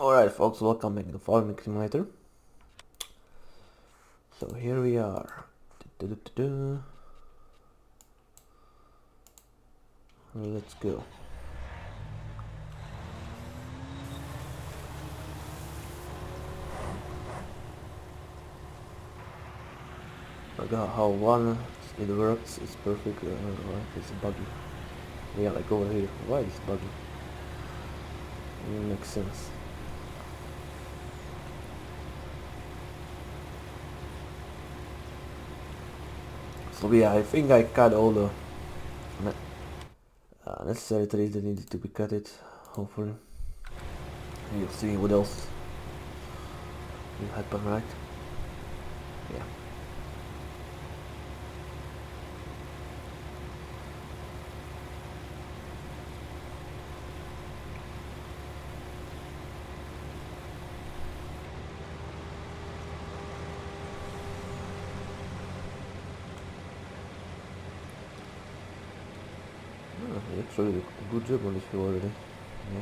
Alright folks, welcome back to Farming Simulator. So here we are. Let's go. Like how one it works, it's perfect. Right, it's buggy. Yeah, like over here. Why is it buggy? It makes sense. So yeah, I think I cut all the necessary trees that needed to be cut. Hopefully, you'll see what else will happen, right? Yeah. Actually, a good job on this hill already. Yeah.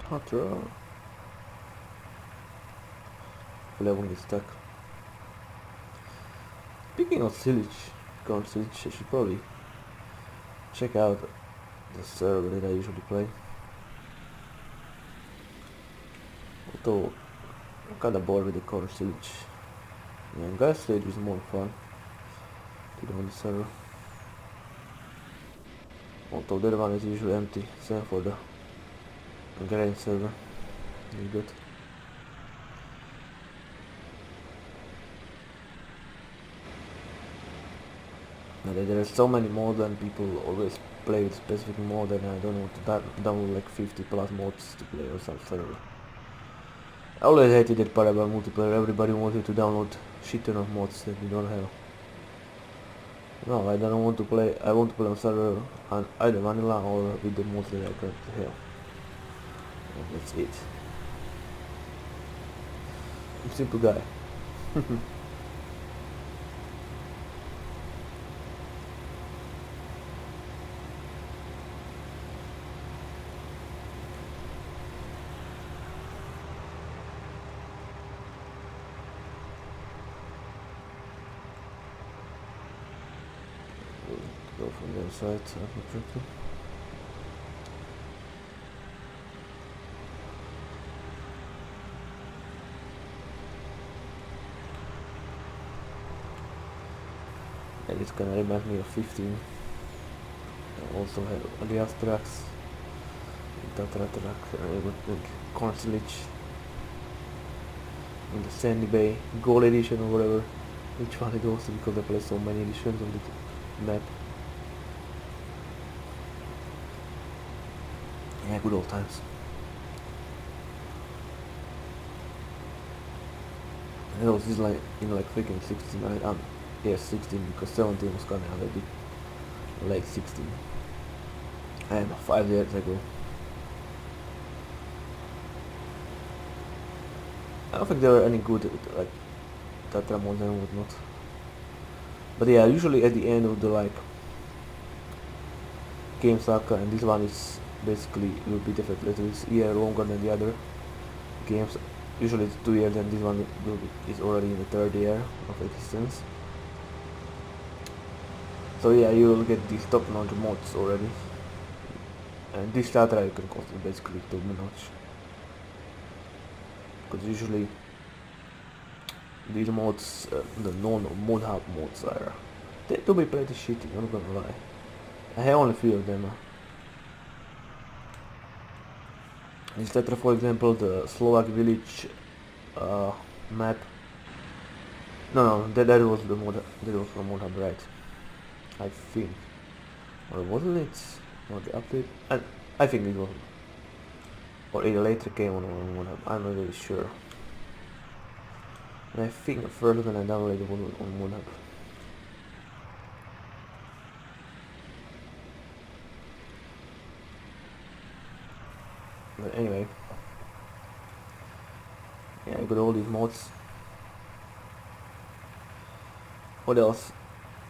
Hot draw. Hopefully I won't get stuck. Speaking of current silage, I should probably check out the server that I usually play. Although I'm kinda bored with the current silage. Yeah, gas stage is more fun to do on the server. Although that one is usually empty, same for the grain server. Really good. There are so many mods and people always play with specific mod, and I don't want to download like 50 plus mods to play or some server. I always hated that part about multiplayer. Everybody wanted to download shit ton of mods that we don't have. No, I don't want to play. I want to play on server on either vanilla or with the mods that I currently have. And that's it. I'm a simple guy. Go from the other side, unfortunately. And it's gonna remind me of 15. I also have Alias tracks, Tatra track, with corn silage in the Sandy Bay Gold edition or whatever. Which one it was, because I play so many editions on the map. Yeah, good old times. And it was just like in like freaking 16. Yeah, 16, because 17 was coming already. Late 16. And 5 years ago. I don't think there were any good like Tatra mods and whatnot. But yeah, usually at the end of the like game cycle, and this one is basically will be definitely it's a year longer than the other games. Usually it's 2 years, and this one is already in the third year of existence. So yeah, you will get these top-notch mods already, and this Tatra you can call it basically top-notch, because usually these mods, the non-mod hub mods are tend to be pretty shitty, I'm not gonna lie. I have only a few of them. Instead of, for example, the Slovak village uh, map. No, that was the mod. That was from mod hub, right? I think, or wasn't it? Or the update? I think it was, or it later came on mod hub. I'm not really sure. And I think first when I downloaded it was on mod hub. But anyway, yeah, I got all these mods. What else?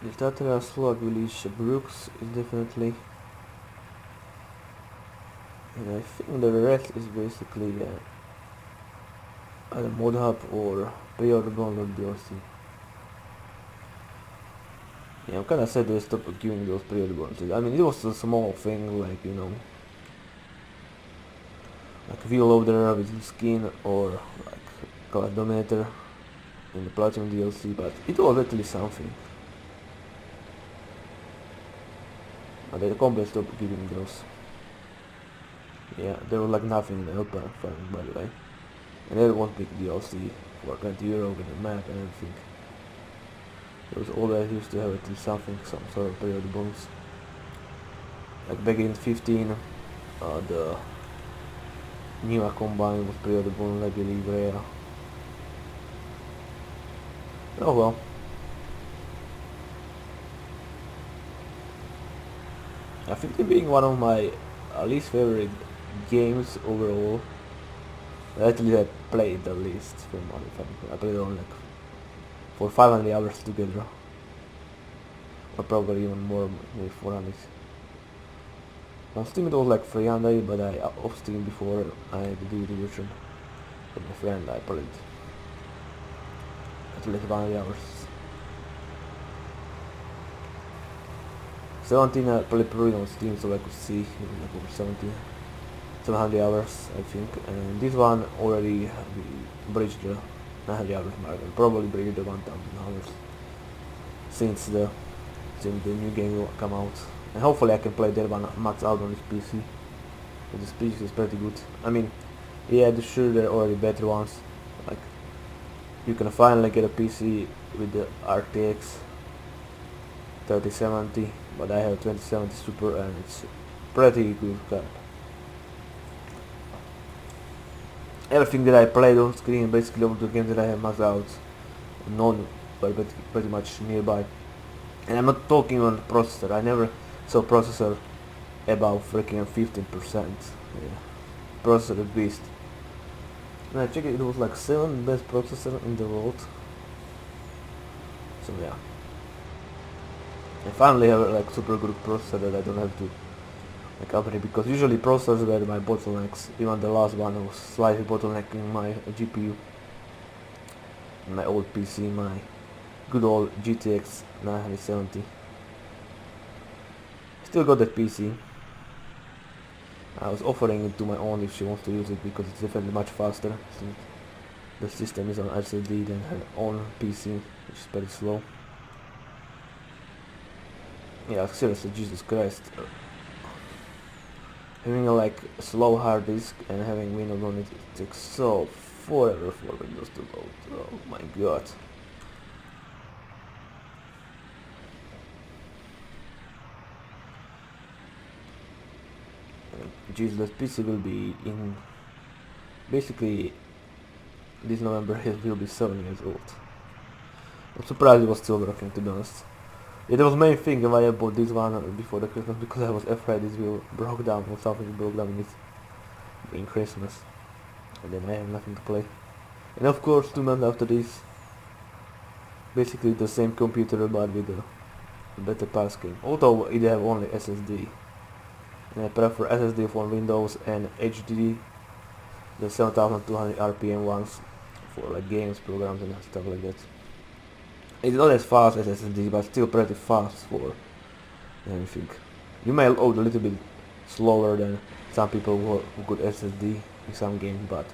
The Tatara Slovak village Brooks is definitely, and I think the rest is basically either mod hub or pre-order download DLC. Yeah, I'm kinda sad they stopped giving those pre-order bonuses. I mean, it was a small thing, like, you know, like wheel loader with the skin or like class dominator in the Platinum DLC, but it was actually something. But they completely stopped giving those. Yeah, there was like nothing in the Alpine farming, by the way. And that was big DLC for 20 euro with the map and everything. There was always used to have at least something, some sort of period bonus. Like back in 15, the Niva combine was period bonus, I believe, yeah. Oh well. I think it being one of my least favorite games overall. Actually, I played the least from all of them. I played on like for 500 hours together, or probably even more, maybe 400. On Steam it was like 300, but I off Steam before I had the DVD version with my friend. I played at least 100 hours. 17 I played probably on Steam, so I could see it was like over 700 hours I think, and this one already breached the 900 hours mark and probably breached the 1000 hours since the new game will come out, and hopefully I can play that one max out on this PC. This PC is pretty good. I mean, yeah, sure there are already better ones, like you can finally get a PC with the RTX 3070, but I have 2070 Super and it's pretty good card. Everything that I played on screen, basically all the games that I have maxed out, none were pretty much nearby. And I'm not talking on processor, I never saw processor above freaking 15%. Yeah. Processor is beast. And I checked it was like 7th best processor in the world. So yeah. I finally have like super good processor that I don't have to like upgrade, because usually processors were my bottlenecks. Even the last one was slightly bottlenecking my GPU. My old PC, my good old GTX 970. Still got that PC. I was offering it to my aunt if she wants to use it, because it's definitely much faster since the system is on SSD than her own PC, which is very slow. Yeah, seriously, Jesus Christ. Having a like slow hard disk and having Windows on it, it takes so forever for Windows to load. Oh my god. Jesus, that PC will be in basically this November. It will be 7 years old. I'm surprised it was still working, to be honest. Yeah, that was main thing why I bought this one before the Christmas, because I was afraid this will broke down or something broke down in Christmas, and then I have nothing to play. And of course, 2 months after this, basically the same computer but with a better pass game. Although it have only SSD, and I prefer SSD for Windows and HDD, the 7200 RPM ones for like games, programs, and stuff like that. It's not as fast as SSD, but still pretty fast for anything. You may load a little bit slower than some people who could SSD in some games, but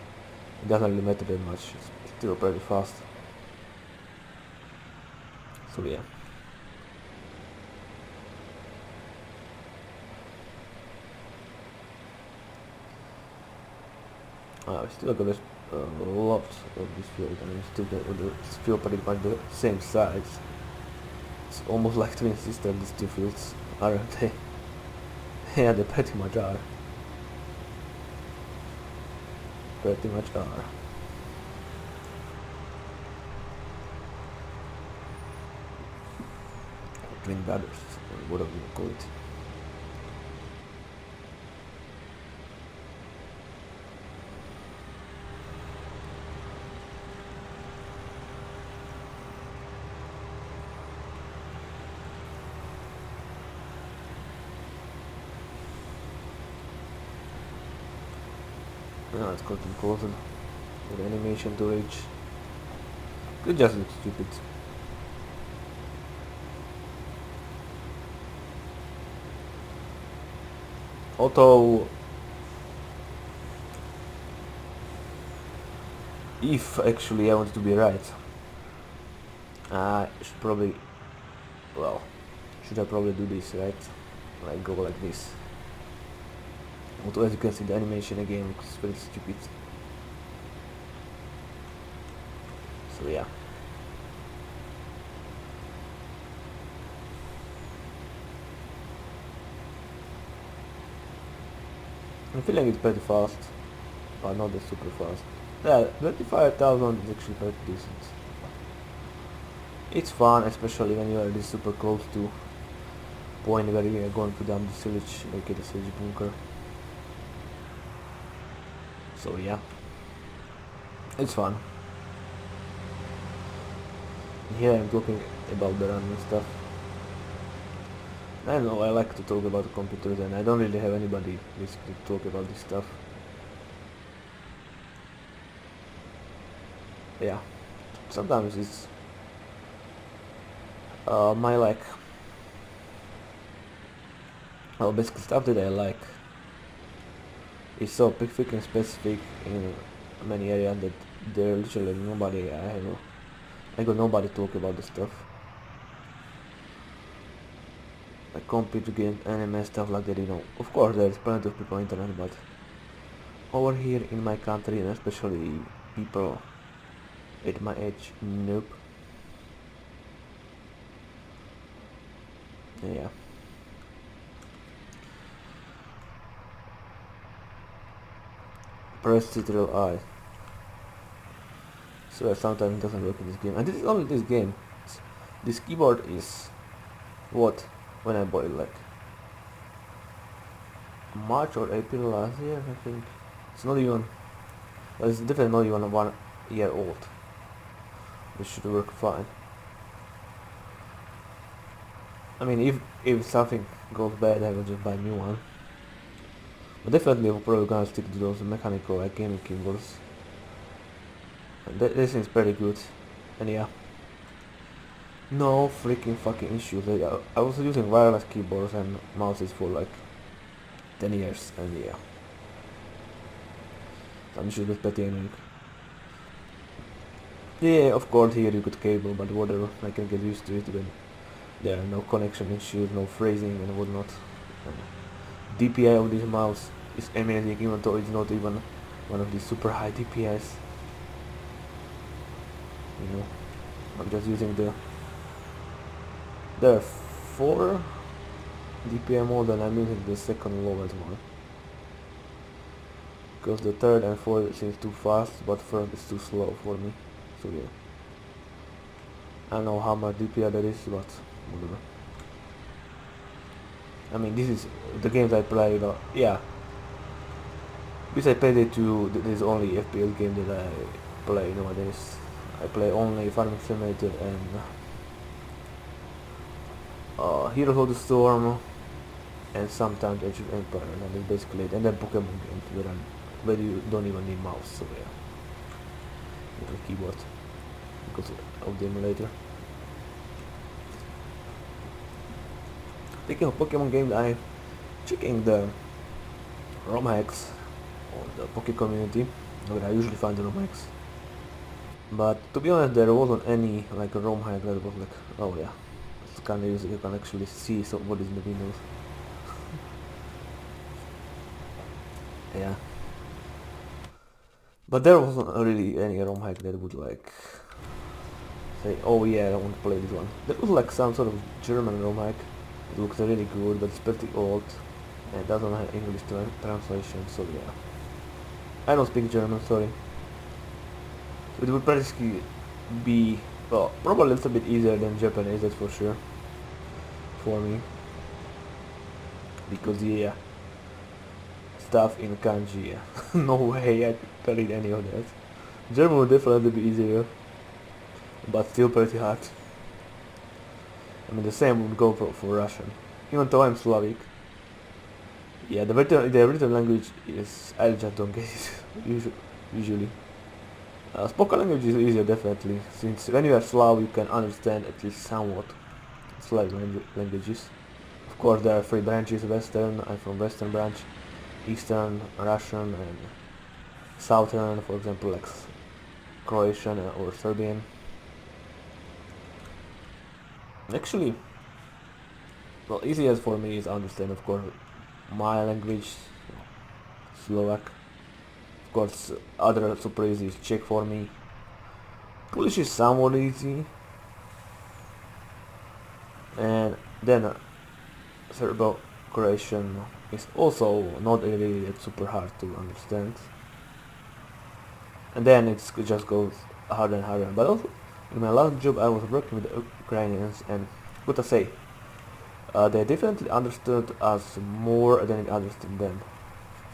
it doesn't really matter that much. It's still pretty fast. So yeah. I still got a lot of this field, and still the field pretty much the same size. It's almost like twin sisters, these two fields, aren't they? Yeah, they pretty much are. Pretty much are. Twin brothers, or whatever you call it. Now it's gotten closer with animation to reach. It just looks stupid. Although, if actually I want to be right, I should probably, well, should I probably do this, right? Like go like this. Although as you can see the animation again looks very stupid. So yeah. I'm feeling it's pretty fast, but not that super fast. Yeah, 25,000 is actually pretty decent. It's fun, especially when you are this super close to point where you are going to dump the sewage, make it a sewage bunker. So yeah, it's fun. Here I'm talking about the random stuff. I know I like to talk about the computers, and I don't really have anybody basically to talk about this stuff. Yeah, sometimes it's my like, well, basically stuff that I like is so freaking specific in many areas that there literally nobody I got nobody to talk about the stuff. Like computer games, anime, stuff like that, you know. Of course there's plenty of people on internet, but over here in my country, and especially people at my age, nope. Yeah. Press Ctrl I. So sometimes it doesn't work in this game. And this is only this game. This keyboard is what? When I bought it, like March or April last year, I think. It's not even, well, it's definitely not even 1 year old. It should work fine. I mean, if something goes bad, I will just buy a new one. But definitely, I'm probably gonna stick to those mechanical like gaming keyboards. And this is pretty good. And yeah, no freaking fucking issues. I was using wireless keyboards and mouses for like 10 years, and yeah, some issues with pretty annoying. Yeah, of course here you could cable, but whatever, I can get used to it when there are no connection issues, no phrasing and whatnot. And DPI of this mouse is amazing, even though it's not even one of these super high DPIs. You know, I'm just using there are 4 DPI mode, and I'm using the second lowest one. Because the third and fourth seems too fast, but first is too slow for me. So yeah. I don't know how much DPI that is, but whatever. I mean, this is the games I play. Yeah. Besides Payday 2, this is only FPS game that I play nowadays. I play only Farming Simulator and Heroes of the Storm, and sometimes Age of Empire, and that's basically it. And then Pokemon games where you don't even need mouse, so yeah. Little keyboard because of the emulator. Speaking of Pokemon games, I'm checking the ROM hacks on the Poke community, where I usually find the ROM hacks. But to be honest, there wasn't any like a ROM hack that was like, oh yeah, it's kind of easy. You can actually see what is in the windows. Yeah. But there wasn't really any ROM hack that would like say, oh yeah, I want to play this one. There was like some sort of German ROM hack. It looks really good, but it's pretty old and doesn't have English translation, so yeah. I don't speak German, sorry. It would practically be, well, probably a little bit easier than Japanese, that's for sure, for me. Because yeah, stuff in kanji, yeah. No way I can read any of that. German would definitely be easier, but still pretty hard. I mean, the same would go for Russian. Even though I'm Slavic, yeah, the written language is, I just don't get it, usually. Spoken language is easier, definitely, since when you are Slav, you can understand at least somewhat Slavic languages. Of course, there are three branches: Western, I'm from Western branch, Eastern, Russian, and Southern, for example, like Croatian or Serbian. Actually, well, easiest for me is understand, of course, my language, Slovak. Of course, other super easy is Czech for me. Polish is somewhat easy, and then Serbo-Croatian is also not really that super hard to understand. And then it just goes harder and harder. But also, in my last job, I was working with the Ukrainians, and what to say, they definitely understood us more than we understood them.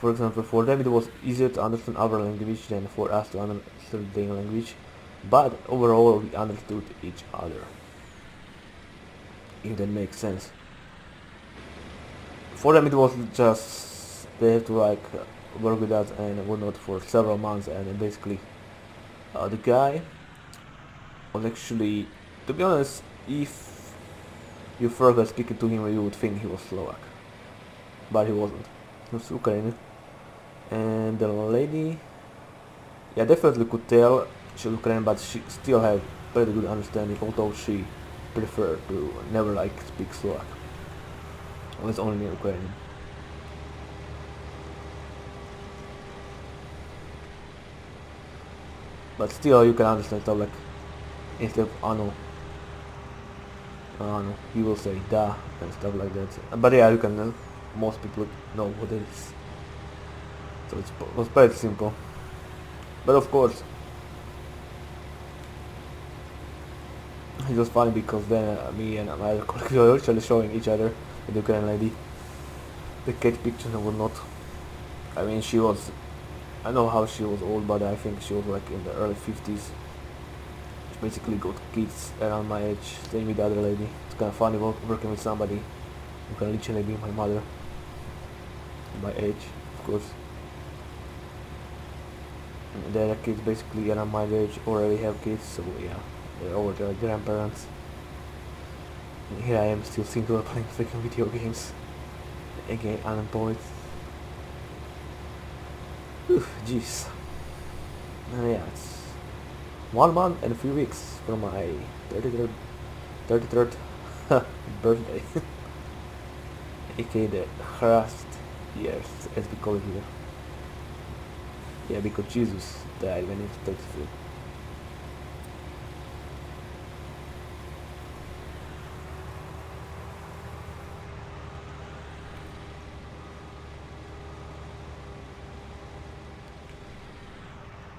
For example, for them it was easier to understand our language than for us to understand their language, but overall we understood each other, if that makes sense. For them it was just, they have to like work with us and whatnot for several months, and then basically the guy was actually, to be honest, if you forgot speaking to him you would think he was Slovak, but he wasn't. He was Ukrainian. And the lady, yeah, definitely could tell she was Ukrainian, but she still had pretty good understanding, although she preferred to never like speak Slovak. It was only Ukrainian. But still you can understand stuff like, instead of ano, you will say da and stuff like that. But yeah, you can, most people know what it is. So it was pretty simple. But of course, it was funny because then me and my other colleagues were actually showing each other the Ukrainian lady, the cat pictures and whatnot. I mean, she was, I know how she was old, but I think she was like in the early 50s. She basically got kids around my age, staying with the other lady. It's kind of funny working with somebody who can literally be my mother, my age, of course. And the other kids basically around my age already have kids, so yeah, they're over their grandparents. And here I am still single playing freaking video games. Again, unemployed. Jeez. And yeah, it's 1 month and 3 weeks for my 33rd birthday. aka the harassed years, as we call it here. Yeah, because Jesus died when he was 33.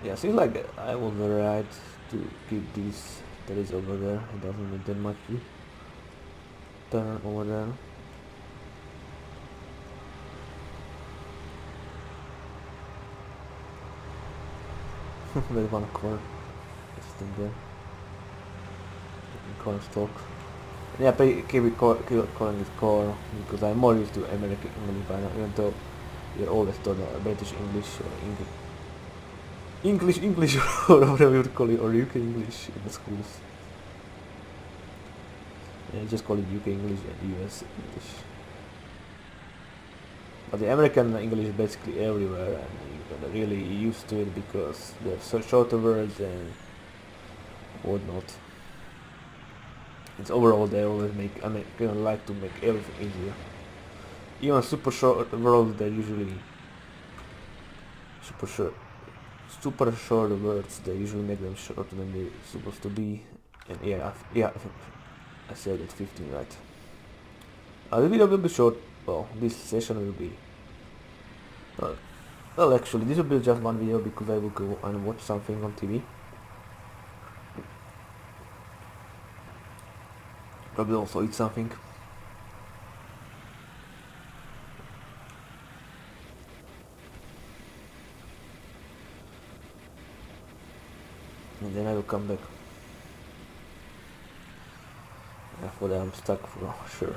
Yeah, seems like I was right to keep this that is over there. It doesn't need that much to turn over there. There's one core. It's still there. Core stock. And yeah, keep calling it core because I'm more used to American English by now, even though you're always taught British English or English or whatever you would call it, or UK English in the schools. Yeah, just call it UK English and US English. But the American English is basically everywhere, and you're really used to it because there's so shorter words and whatnot. It's overall they always like to make everything easier. Even super short words, they're usually super short. super short words, they usually make them shorter than they're supposed to be. And yeah, yeah, I said it 15 right. The video will be short. Well, this session will be. Uh, well, actually, this will be just one video because I will go and watch something on TV. Probably also eat something. And then I will come back. After that I'm stuck for sure.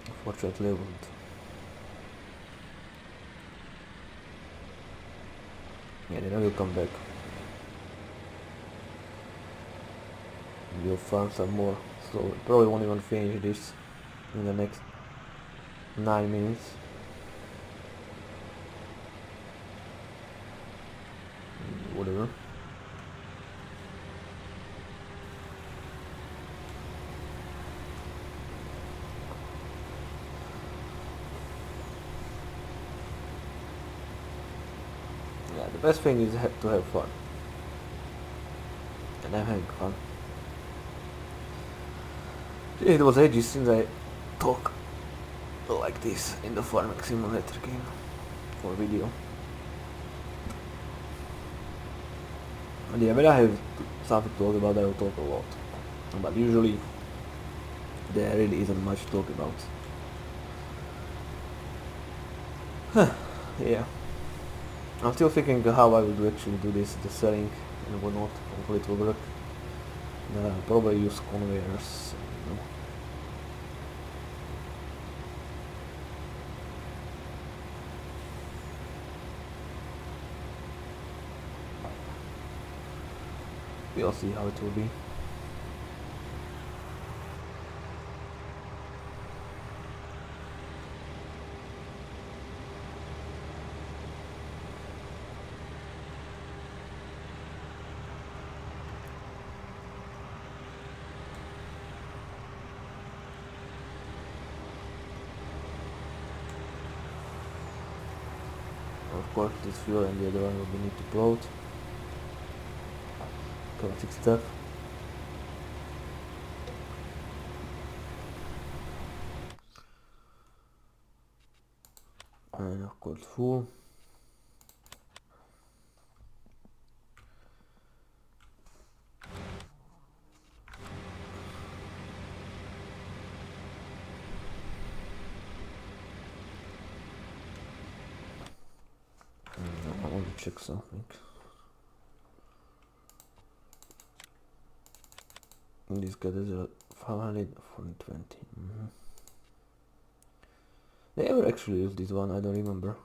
Unfortunately, I won't. Yeah, then I will come back. We'll farm some more. So probably won't even finish this in the next 9 minutes. Whatever. Yeah, the best thing is to have fun. And I'm having fun. It was ages since I talk like this in the farming simulator game for video. And yeah, when I have something to talk about, I will talk a lot. But usually there really isn't much to talk about. Yeah. I'm still thinking how I would actually do this, the selling and whatnot. Hopefully it will work. Probably use conveyors. You know. We'll see how it will be. Of course, this fuel and the other one will be need to float. Classic stuff. And of course, full. I want to check something. This guy is a 500 420. They ever actually used this one? I don't remember.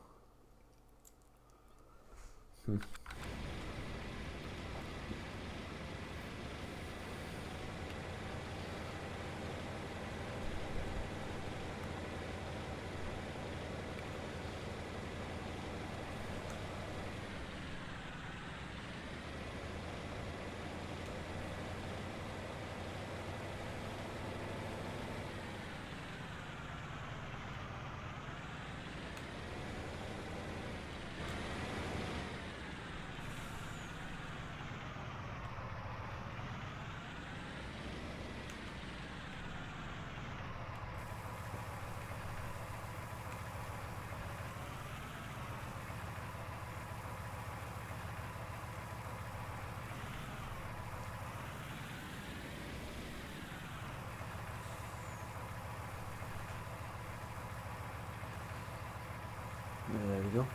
There we go.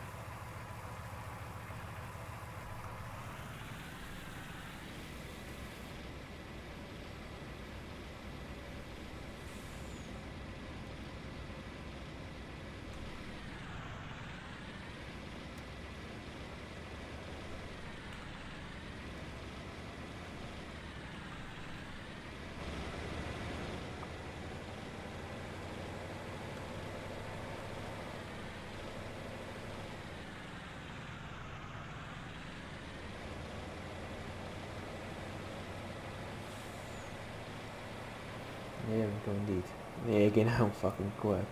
Yeah, we go indeed. Yeah, again, I'm fucking quiet.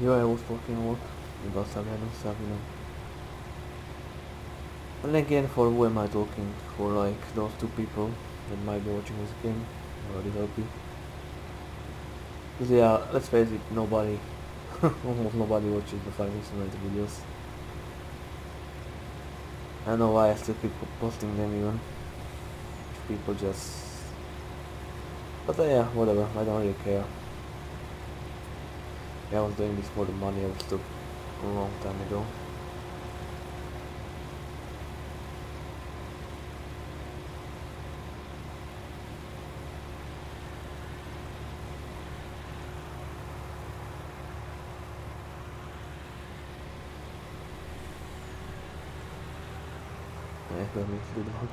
Yeah, I was talking a lot about some random stuff, you know. And again, for who am I talking? For like those two people that might be watching this game. I already hope you. Because yeah, let's face it, nobody, almost nobody watches the 5 minutes later videos. I don't know why I still keep posting them even. If people just... But yeah, whatever, I don't really care. Yeah, I was doing this for the money, I was still a long time ago. Yeah, let me do the one.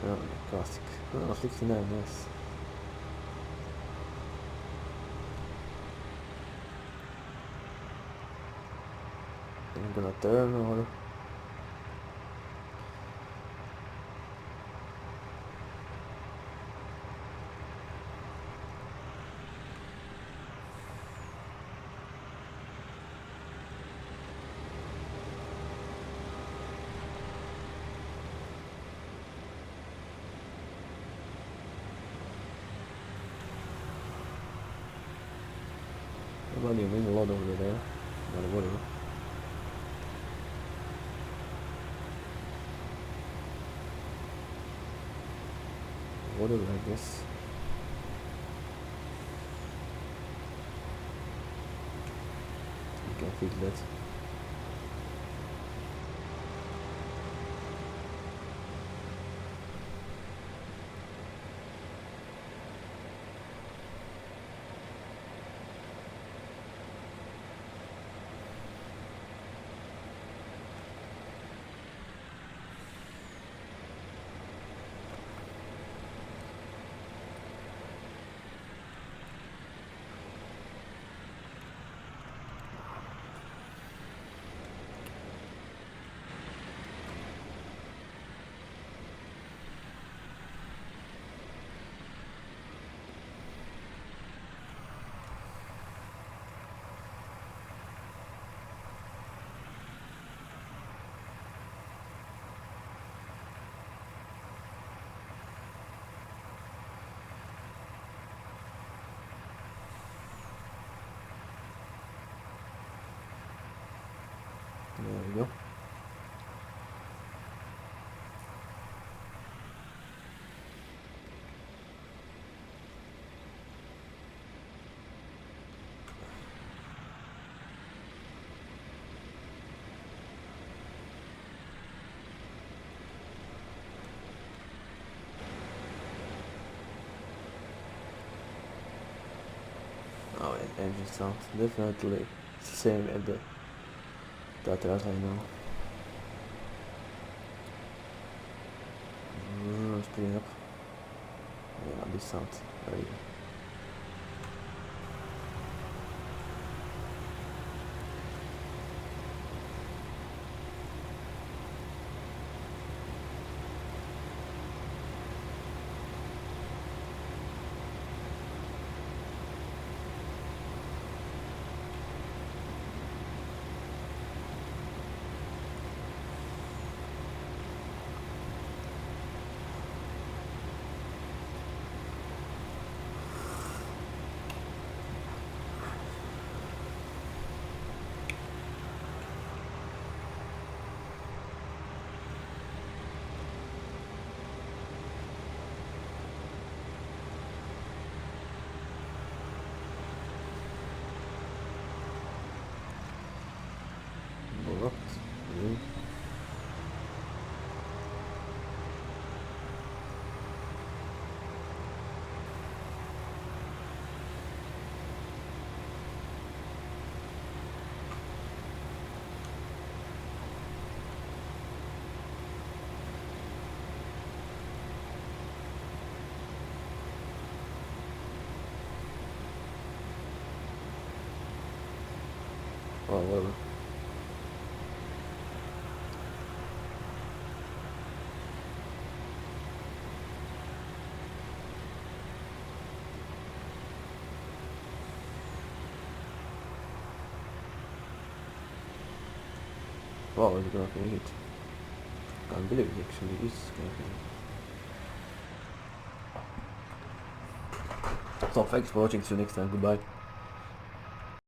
Oh, classic. Oh, 69, yes. I'm gonna turn or... Well, you mean a lot over there. But whatever. Whatever, I guess. You can fix that. There we go. Oh, and engine sound. Definitely it's the same at the Tatras I know. Speeding up. Yeah, this sounds very good. Blocked. Really? Oh, whatever. Wow, is it gonna hit? Can't believe it actually is gonna hit. So thanks for watching, see you next time, goodbye.